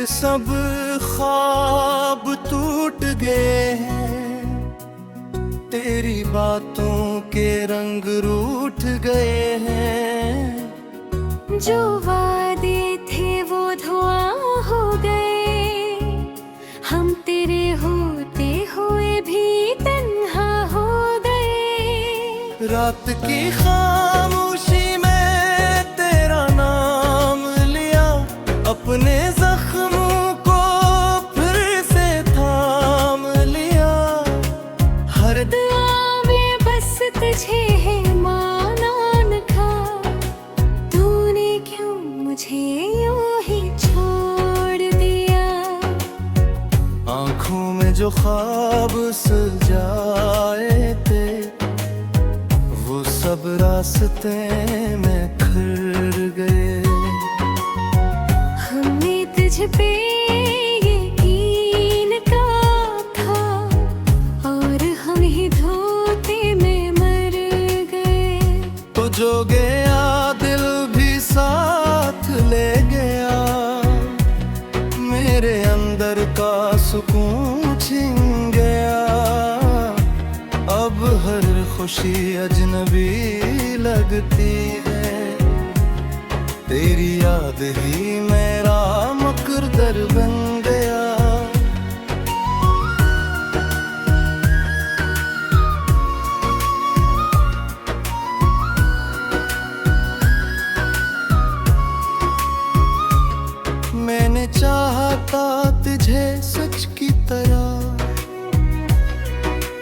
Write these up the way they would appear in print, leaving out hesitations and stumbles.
सब ख्वाब टूट गए हैं, तेरी बातों के रंग रूठ गए हैं। जो वादे थे वो धुआं हो गए, हम तेरे होते हुए भी तन्हा हो गए। रात की खामोशी में तेरा नाम लिया, अपने जख्मों को फिर से थाम लिया। हर दुआ में बस तुझे है माना न था, तूने क्यों मुझे यूं ही छोड़ दिया। आँखों में जो ख्वाब सजाए थे, वो सब रास्ते में खिर गए। हमने तुझ पे यकीन का था, और हम ही धोखे में मर गए। तो जो गया दिल भी साथ ले गया, मेरे अंदर का सुकून छिन गया। अब हर खुशी अजनबी लगती है, तेरी याद ही मेरा मकरदर बन गया। मैंने चाहा था तुझे सच की तरह,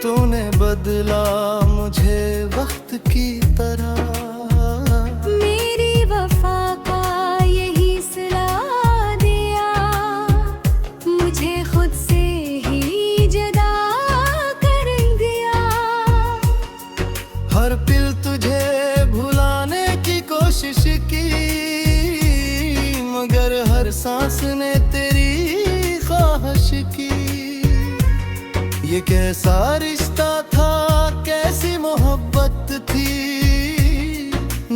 तूने बदला मुझे वक्त की तरह। मेरी वफा का यही सिला दिया, मुझे खुद से ही जुदा कर दिया। हर पल तुझे भुलाने की कोशिश की, मगर हर सांस ने तेरी ख्वाहिश की। ये कैसा रिश्ता था, कैसी मोहब्बत थी,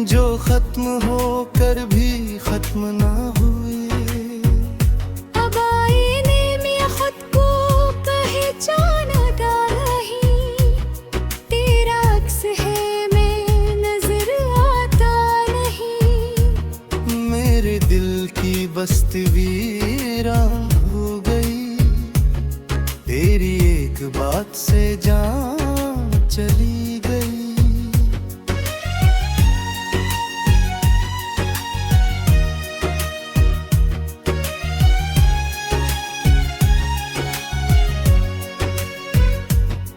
जो खत्म होकर भी खत्म ना हुई। अब आईने में खुद को पहचाना नहीं, तेरा अक्स है मैं नजर आता नहीं। मेरे दिल की बस्ती वीरान हो गई, तेरी एक बात से जान चली गई।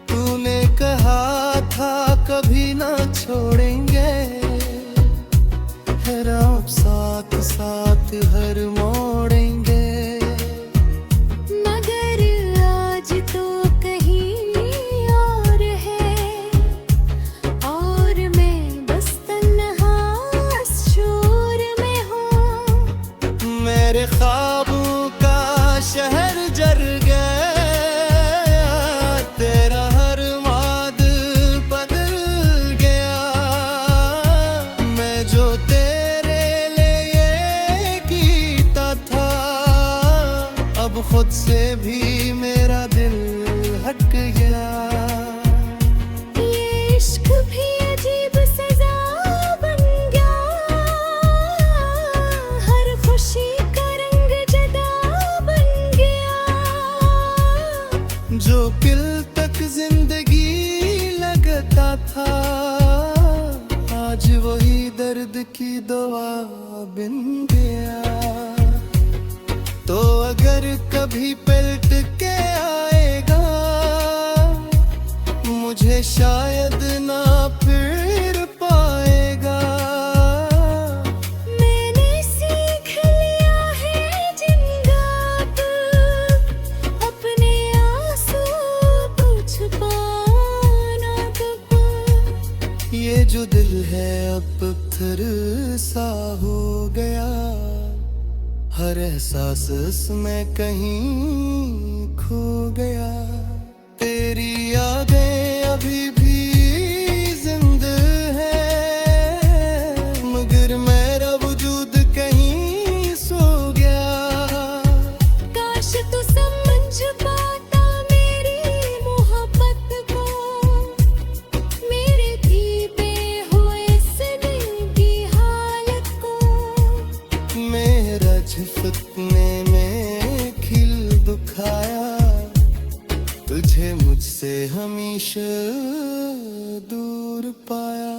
तूने कहा था कभी ना छोड़ेंगे, है राम साथ साथ हर मोड़ेंगे। मगर आज तो कहीं और है, और मैं बस तन्हा इस शोर में हूँ। मेरे ख्वाबों का शहर जल गया, तेरा हर वाद बदल गया। मैं जो तेरे लिए कीता था, अब खुद से भी मेरा दिल हट गया। ये इश्क भी अजीब सजा बन गया, हर खुशी का रंग जुदा बन गया। जो दिल तक जिंदगी लगता था, आज वही दर्द की दवा बन गया। तो अगर कभी पलट के आएगा, मुझे शायद ना फिर पाएगा। मैंने सीख लिया है जिंदा अपने आंसू को छुपाना कब। ये जो दिल है अब पत्थर सा हो गया, हर एहसास इसमें कहीं खो गया। तेरी यादें अभी भी जिंदा है, मगर मेरा वजूद कहीं सो गया। दूर पाया।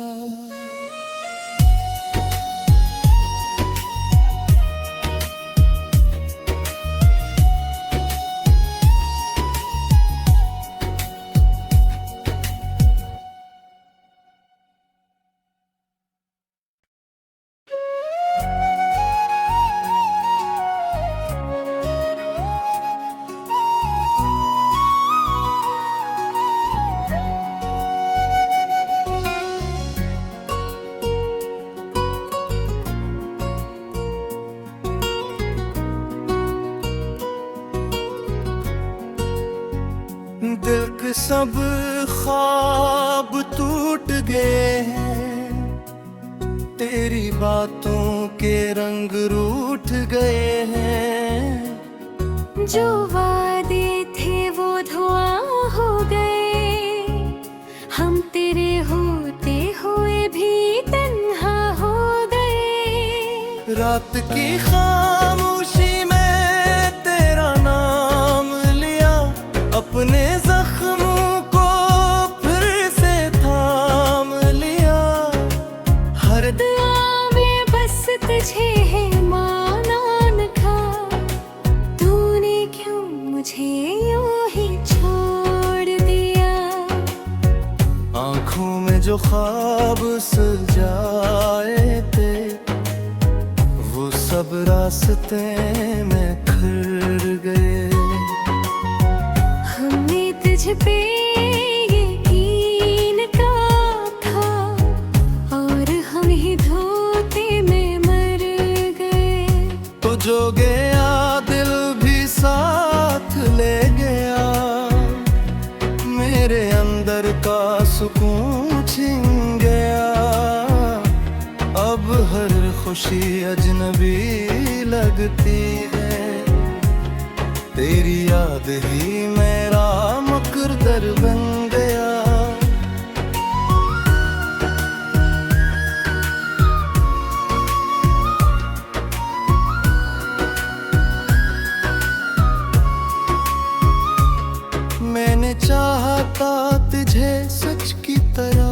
दिल के सब ख्वाब टूट गए हैं, तेरी बातों के रंग रूठ गए हैं। जो वादे थे वो धुआं हो गए, हम तेरे होते हुए भी तन्हा हो गए। रात की खामोशी में तेरा नाम लिया, अपने जख्मों को फिर से थाम लिया। हर दुआ में बस तुझे है माना न था, तूने क्यों मुझे यूं ही छोड़ दिया। आँखों में जो ख्वाब सजाए थे, वो सब रास्ते में खिर गए। तुझ पे यकीन का था, और हम ही धोखे में मर गए। तो जो गया दिल भी साथ ले गया, मेरे अंदर का सुकून छिन गया। अब हर खुशी अजनबी लगती है, तेरी याद ही मेरा मकरदर बन गया। मैंने चाहा था तुझे सच की तरह,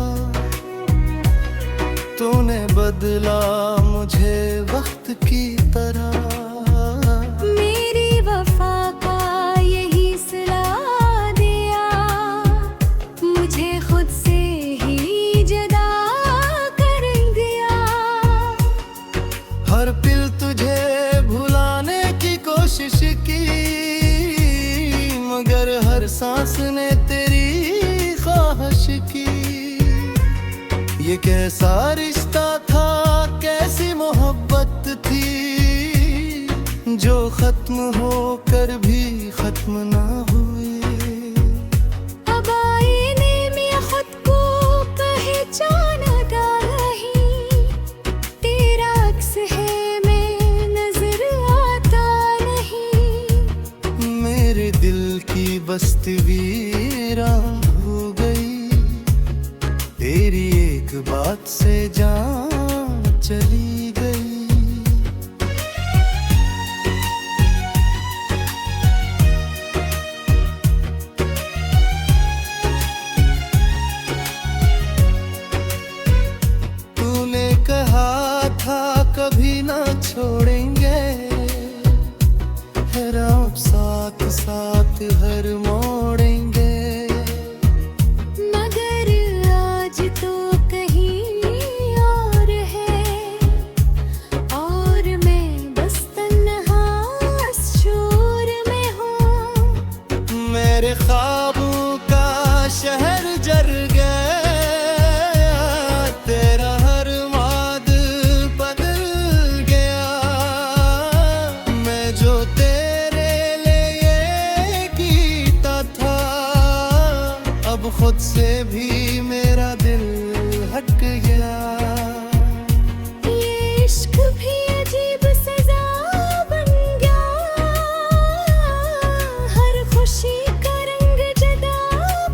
तूने बदला मुझे वक्त की तरह। हर पल तुझे भुलाने की कोशिश की, मगर हर सांस ने तेरी ख्वाहिश की। ये कैसा रिश्ता था, कैसी मोहब्बत थी, जो खत्म होकर भी खत्म ना हुई। अब आईने में खुद को पहचाना बस्ती वीरान हो गई, तेरी एक बात से जान चली गई। तूने कहा था कभी ना छोड़ेंगे, साथ साथ हर मोड़ेंगे। मगर आज तो कहीं और है, और मैं बस तन्हा इस शोर में हूँ। मेरे ख्वाबों का शहर जल गया, तेरा हर वाद बदल गया। मैं जो खुद से भी मेरा दिल हट गया। ये इश्क भी अजीब सजा बन गया, हर खुशी का रंग जदा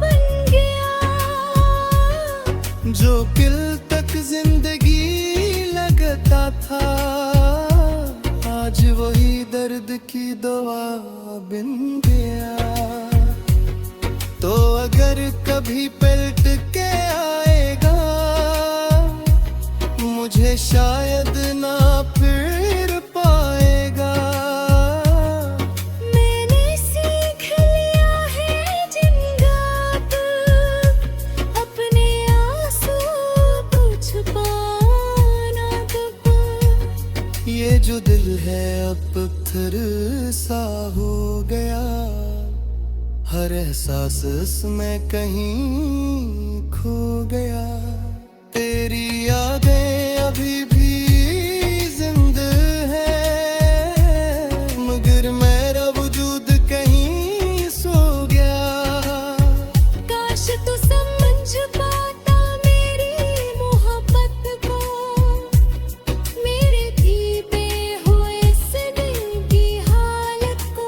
बन गया। जो दिल तक जिंदगी लगता था, आज वही दर्द की दवा बन गया। तो अगर कभी पलट के है अब पत्थर सा हो गया, हर एहसास इसमें कहीं खो गया। तेरी यादें अभी भी जिंदा है, मगर मेरा वजूद कहीं सो गया। काश तू समझ पाता मेरी मोहब्बत को, मेरे धीमे हुए इस दिल की हालत को।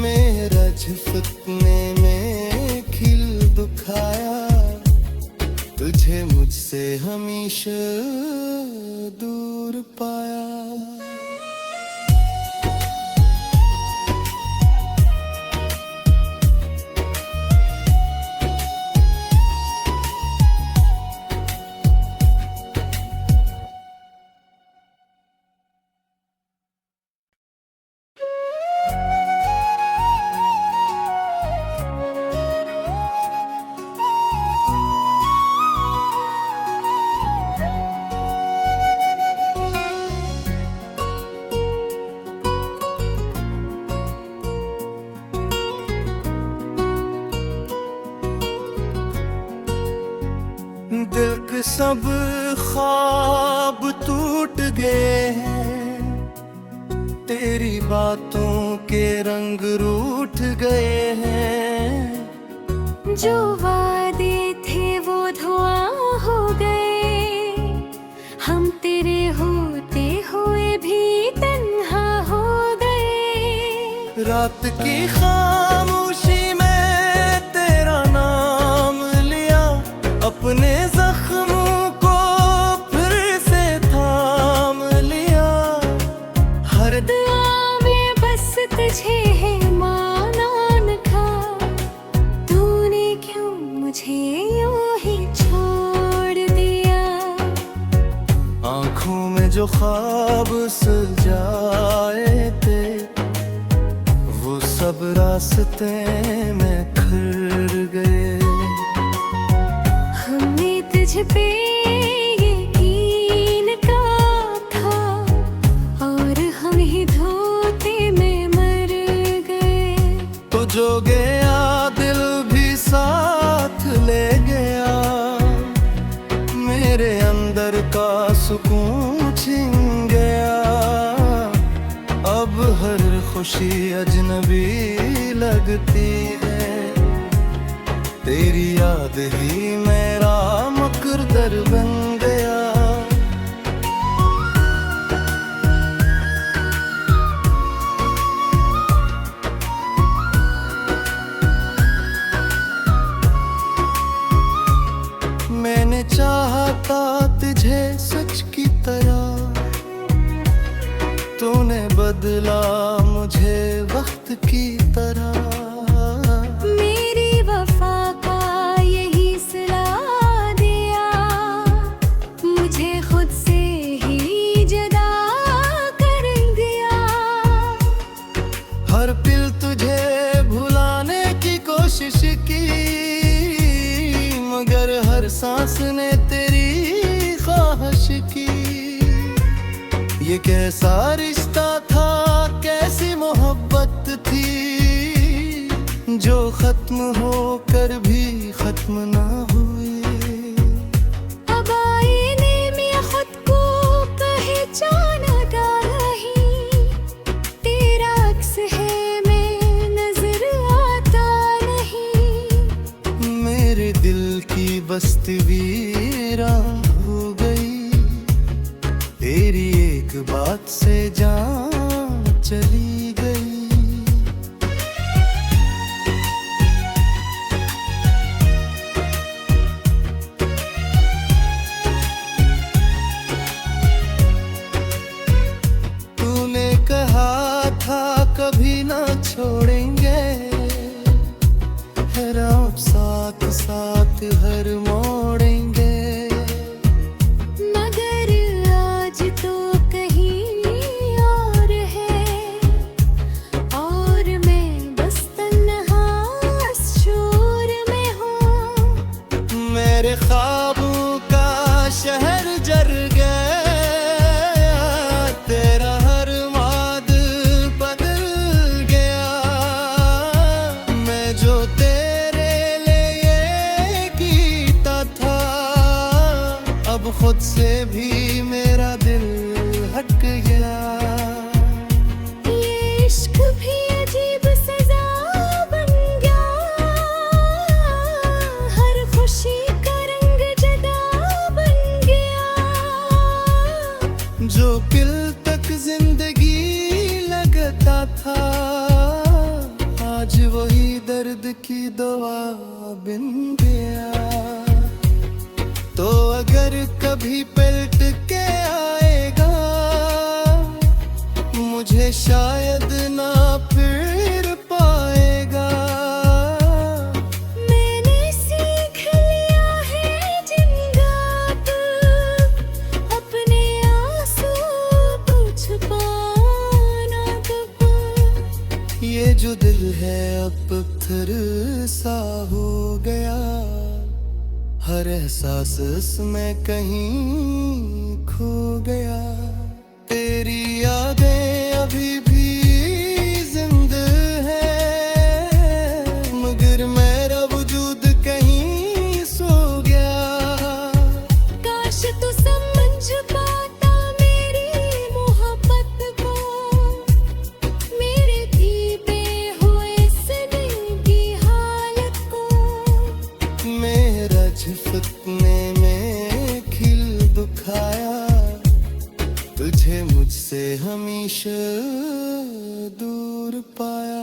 मेरा झिपकने में खिल दुखाया, तुझे मुझसे हमेशा दूर पाया। दिल के सब ख्वाब टूट गए हैं, तेरी बातों के रंग रूठ गए हैं। जो वादे थे वो धुआं हो गए, हम तेरे होते हुए भी तन्हा हो गए। रात की खामोशी में तेरा नाम लिया, अपने जख्मों को फिर से थाम लिया। हर दुआ में बस तुझे है माना न था, तूने क्यों मुझे यूं ही छोड़ दिया। आँखों में जो ख्वाब सजाए थे, वो सब रास्ते में खिल गए। तुझ पे यकीन का था, और हम ही धोते में मर गए। तो जो गया दिल भी साथ ले गया, मेरे अंदर का सुकून छिन गया। अब हर खुशी अजनबी लगती है, तेरी याद ही मेरा मकरदर बन गया। मैंने चाहा था तुझे सच की तरह, तूने बदला मुझे वक्त की तरह। हर पल तुझे भुलाने की कोशिश की, मगर हर सांस ने तेरी ख्वाहिश की। ये कैसा रिश्ता था, कैसी मोहब्बत थी, जो खत्म होकर भी खत्म ना हुई। अब आईने में खुद को पहचाना बस्ती वीरान हो गई, तेरी एक बात से जान चली गई। तूने कहा था कभी ना छोड़ेंगे, साथ साथ हर मोड़ेंगे। मगर आज तो कहीं और है, और मैं बस तन्हा इस शोर में हूँ। मेरे ख्वाबों का शहर जल गया, तेरा खुद से भी मेरा दिल हट गया। ये इश्क भी अजीब सजा बन गया, हर खुशी का रंग जुदा बन गया। जो दिल तक जिंदगी लगता था, आज वही दर्द की दवा बन गया। तो अगर कभी पलट के आएगा, मुझे शायद ना फिर पाएगा। मैंने सीख लिया है जिंदा तू, अपने आंसू को छुपाना कब। ये जो दिल है अब पत्थर सा हो गया, हर एहसास इसमें कहीं खो गया। तेरी यादें अभी भी जिंदा है, मगर मेरा वजूद कहीं सो गया। काश तू समझ पाता मेरी मोहब्बत को, मेरे दीपे हुए सनम की हालत को। मेरा झिपकने में खिल दुखाया, तुझे मुझसे हमेशा दूर पाया।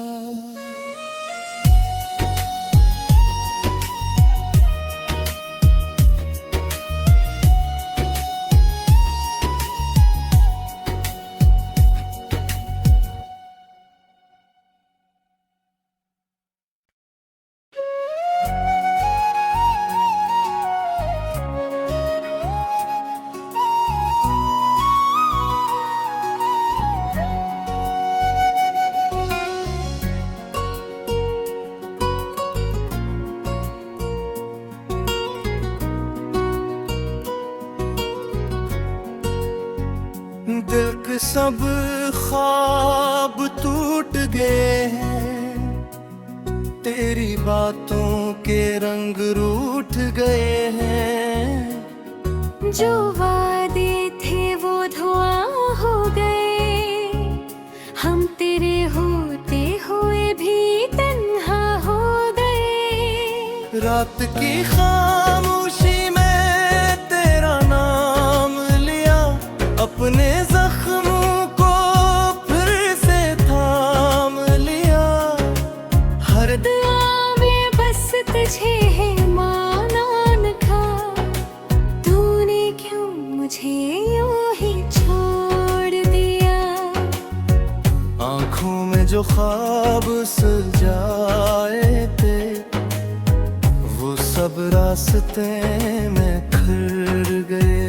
दिल के सब ख्वाब टूट गए हैं, तेरी बातों के रंग रूठ गए हैं। जो वादे थे वो धुआं हो गए, हम तेरे होते हुए भी तन्हा हो गए। रात की खामोशी में तेरा नाम लिया, अपने जख्मों को फिर से थाम लिया। हर दुआ में बस तुझे है माना न था, तूने क्यों मुझे यूं ही छोड़ दिया। आँखों में जो ख्वाब सजाए थे, वो सब रास्ते में खिर गए।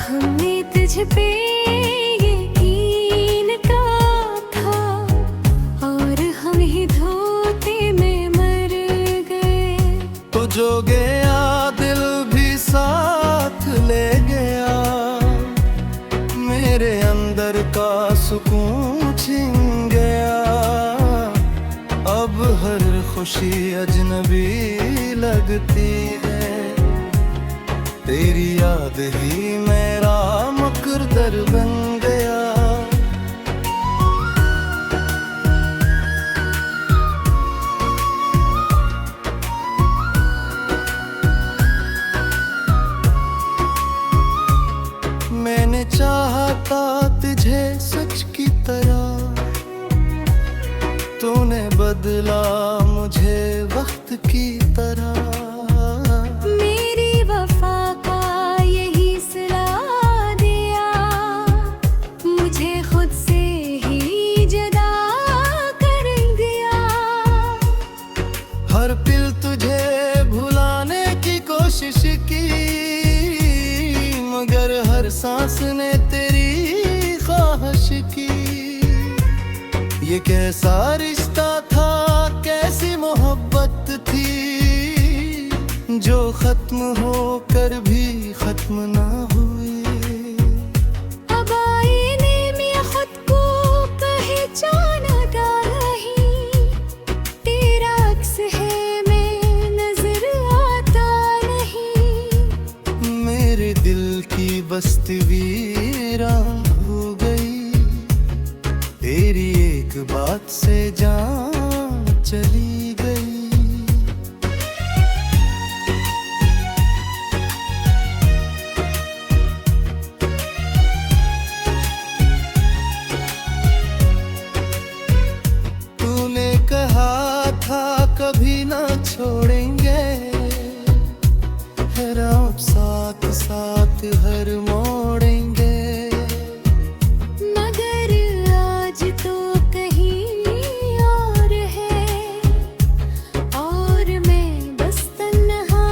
हमने तुझ पे यकीन का था, और हम ही धोखे में मर गए। तो जो गया दिल भी साथ ले गया, मेरे अंदर का सुकून छिन गया। अब हर खुशी अजनबी लगती है, तेरी याद ही मेरा मकरदर बन गया। मैंने चाहा था तुझे सच की तरह, तूने बदला मुझे वक्त की तरह। मेरी वफा का यही सिला दिया, मुझे खुद से ही जुदा कर दिया। हर पल तुझे भुलाने की कोशिश की, मगर हर सांस ने तेरी ख्वाहिश की। ये कैसा रिश्ता था, कैसी मोहब्बत थी, जो खत्म होकर भी खत्म ना हुई। अब आईने में खुद को पहचाना नहीं, तेरा अक्स है मैं नजर आता नहीं। बस्ती वीरान हो गई। तेरी एक बात से जान चली गई। तूने कहा था कभी ना छोड़ेंगे, हम साथ साथ हर मोड़ेंगे। मगर आज तो कहीं और है, और मैं बस तन्हा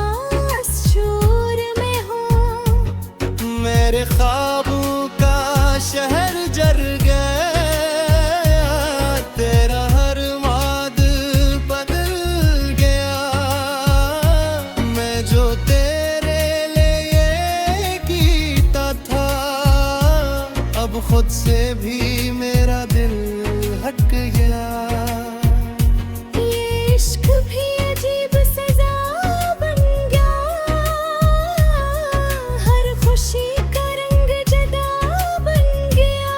इस शोर में हूँ। मेरे ख्वाबों का शहर जल गया, तेरा हर वाद बदल गया। मैं जो खुद से भी मेरा दिल हट गया। ये इश्क भी अजीब सजा बन गया, हर खुशी का रंग जुदा बन गया।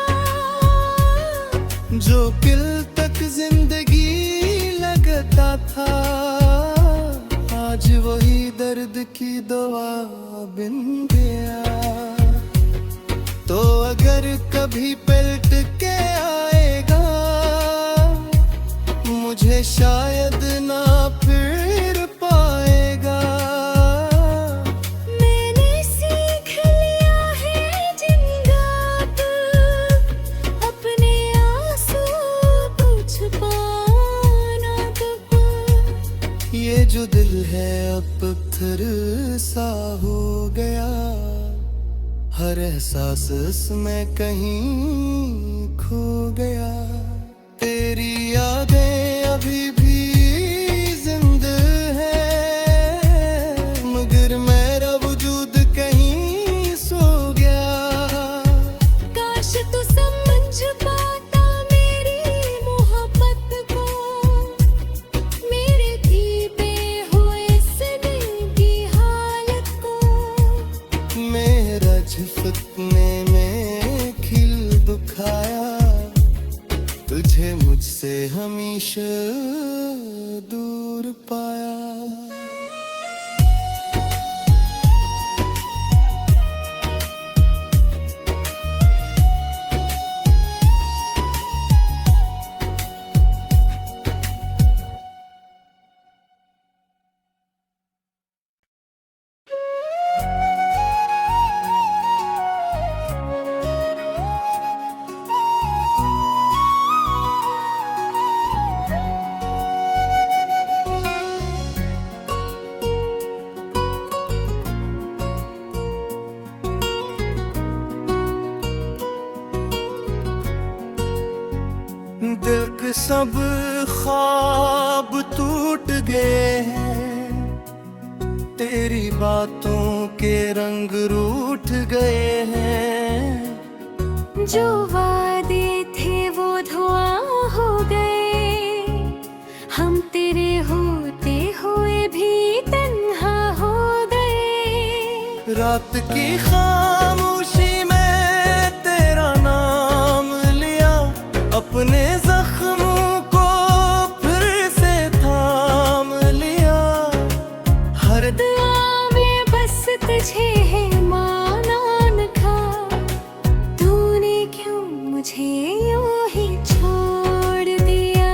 जो किल तक जिंदगी लगता था, आज वही दर्द की दवा बन गया। तो अगर कभी पलट के आएगा, मुझे शायद ना फिर पाएगा। मैंने सीख लिया है जिंदा अपने आंसू को छुपाना कब। ये जो दिल है अब पत्थर सा हो गया, हर एहसास इसमें कहीं खो गया। तेरी यादें अभी भी जिंदा है, मगर मेरा वजूद कहीं सो गया। काश तू समझ पाता मेरी मोहब्बत को, मेरे दीपे हुए इस दिल की हालत को। मेरा झिलकने में खिल दुखाया, तुझे मुझसे हमेशा दूर पाया। दिल के सब ख्वाब टूट गए हैं, तेरी बातों के रंग रूठ गए हैं। जो वादे थे वो धुआं हो गए, हम तेरे होते हुए भी तन्हा हो गए। रात की खामोशी में तेरा नाम लिया, अपने जख्मों को फिर से थाम लिया। हर दुआ में बस तुझे है माना न था, तूने क्यों मुझे यूं ही छोड़ दिया।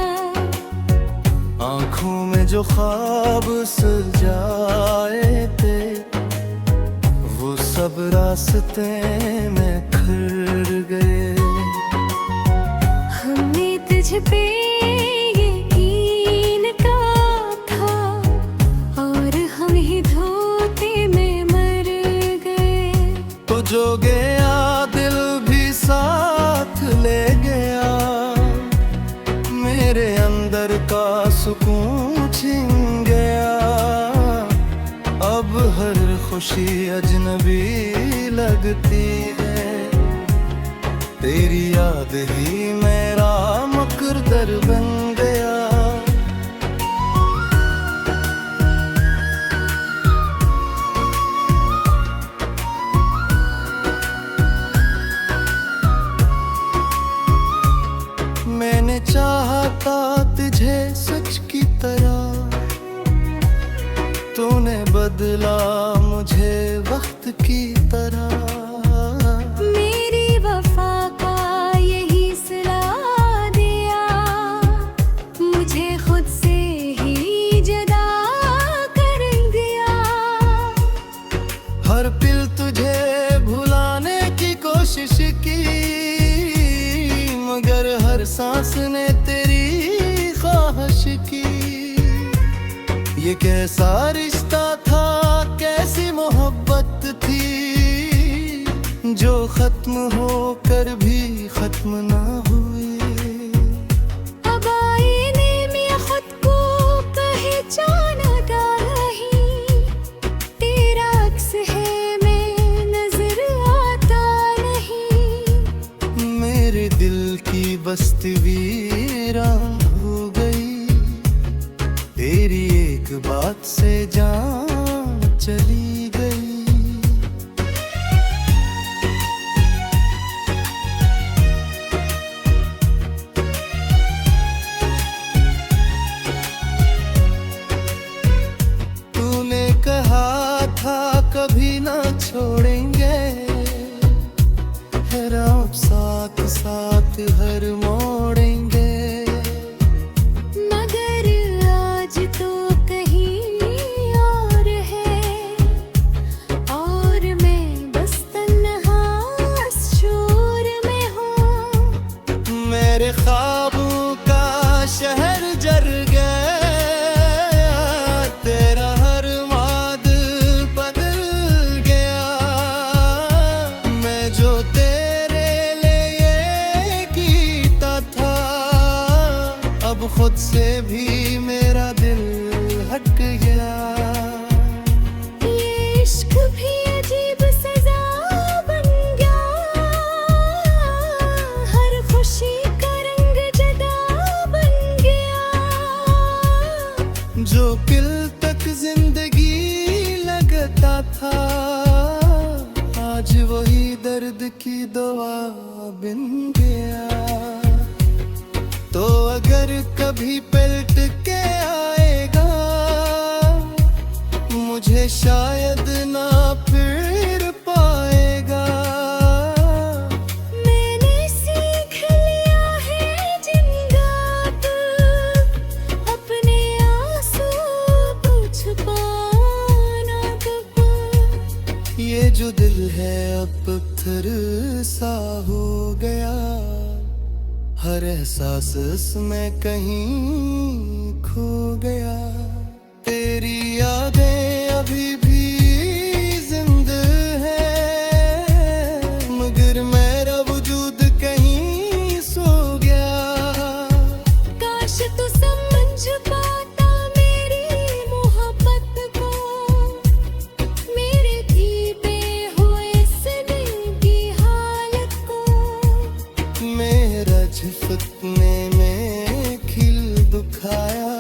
आँखों में जो ख्वाब सजाए थे, वो सब रास्ते में खड़ गए। हमने तुझ पे यकीन का था, और हम ही धोते में मर गए। तो जो गया दिल भी साथ ले गया, मेरे अंदर का सुकून छिन गया। अब हर खुशी अजनबी लगती है, तेरी याद ही मेरा मकरदर बन गया। तूने बदला मुझे वक्त की तरह। मेरी वफा का यही सिला दिया, मुझे खुद से ही जुदा कर दिया। हर पल तुझे भुलाने की कोशिश की, मगर हर सांस ने तेरी ख्वाहिश की। ये कैसा रिश्ता था, कैसी मोहब्बत थी, जो खत्म होकर भी खत्म ना हुई। अब आईने में खुद को पहचाना नहीं, तेरा अक्स है मैं नजर आता नहीं। मेरे दिल की बस्ती वीरान हो गई, तेरी एक बात से जान चली गई। तूने कहा था कभी ना छोड़ेंगे, है राह साथ साथ हर मोड़ेंगे। मगर आज तो कहीं और है, और मैं बस तन्हा इस शोर में हूँ। मेरे ख्वाबों का शहर जल गया, तेरा हर वाद बदल गया। मैं जो तेरे लिए कीता था, अब खुद से भी मेरा दिल हट गया। ये इश्क भी अजीब सजा बन गया, हर खुशी का रंग जुदा बन गया। जो किल तक जिंदगी लगता था, आज वही दर्द की दवा बन गया। तो अगर कभी पलट के आएगा, मुझे शायद ना फिर पाएगा। मैंने सीख लिया है जिंदा अपने आंसू को छुपाना कब। ये जो दिल है अब पत्थर सा हो गया, हर एहसास इसमें कहीं खो गया। तेरी यादें अभी भी जिंदा है, मगर मेरा वजूद कहीं सो गया। काश तू समझ पाता मेरी मोहब्बत को, मेरे धीमे हुए इस दिल की हालत को। मेरा झपकने में खिल दुखाया,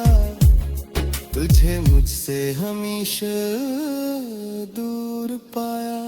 तुझे मुझसे हमेशा दूर पाया।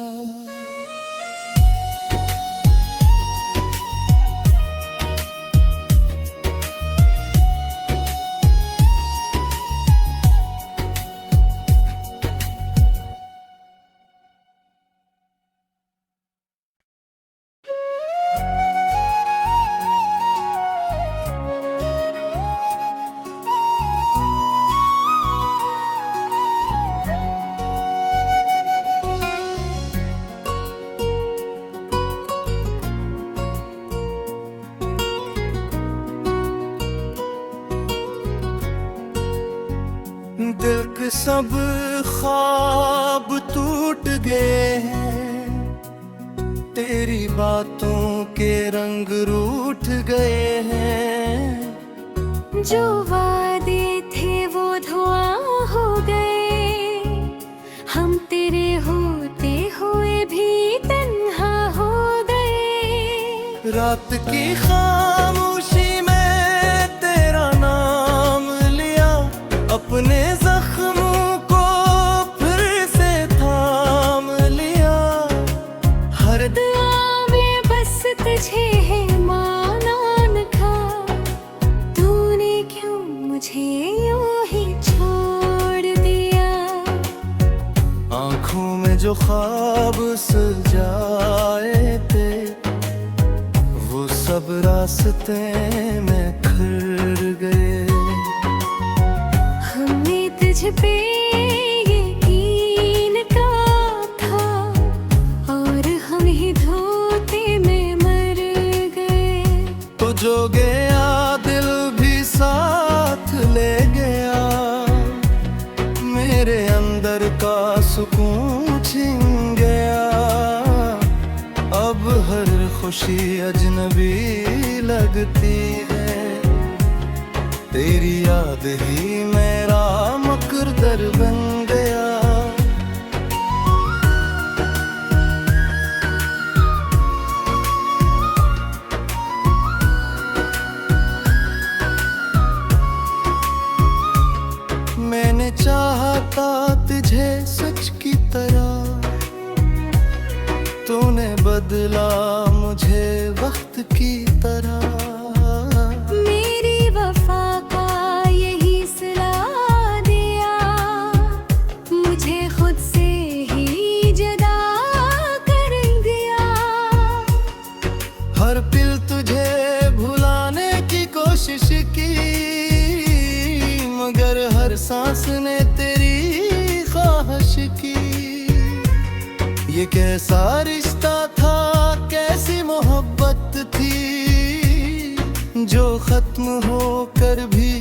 दिल के सब ख्वाब टूट गए हैं, तेरी बातों के रंग रूठ गए हैं। जो वादे थे वो धुआं हो गए, हम तेरे होते हुए भी तन्हा हो गए। रात की खामोशी में तेरा नाम लिया, अपने जख्मों को फिर से थाम लिया। हर दुआ में बस तुझे है माना न था, तूने क्यों मुझे यूं ही छोड़ दिया। जो ख्वाब सजाए थे वो सब रास्ते में खिल गए। हमने तुझ पे यकीन का था और हम ही धोते में मर गए। तो जो गया दिल भी साथ ले गया, मेरे अंदर का सुकून छिन गया। अब हर खुशी अजनबी लगती है, तेरी याद ही मेरा मकरदर बन गया। मैंने चाहा था तुझे सच की तरह, तूने बदला मुझे वक्त की तरह। मेरी वफा का यही सिला दिया, मुझे खुद से ही जुदा कर दिया। हर पल तुझे भुलाने की कोशिश की, मगर हर सांस ने तेरी ख्वाहिश की। ये कैसा रिश्ता था, कैसी मोहब्बत थी, जो खत्म होकर भी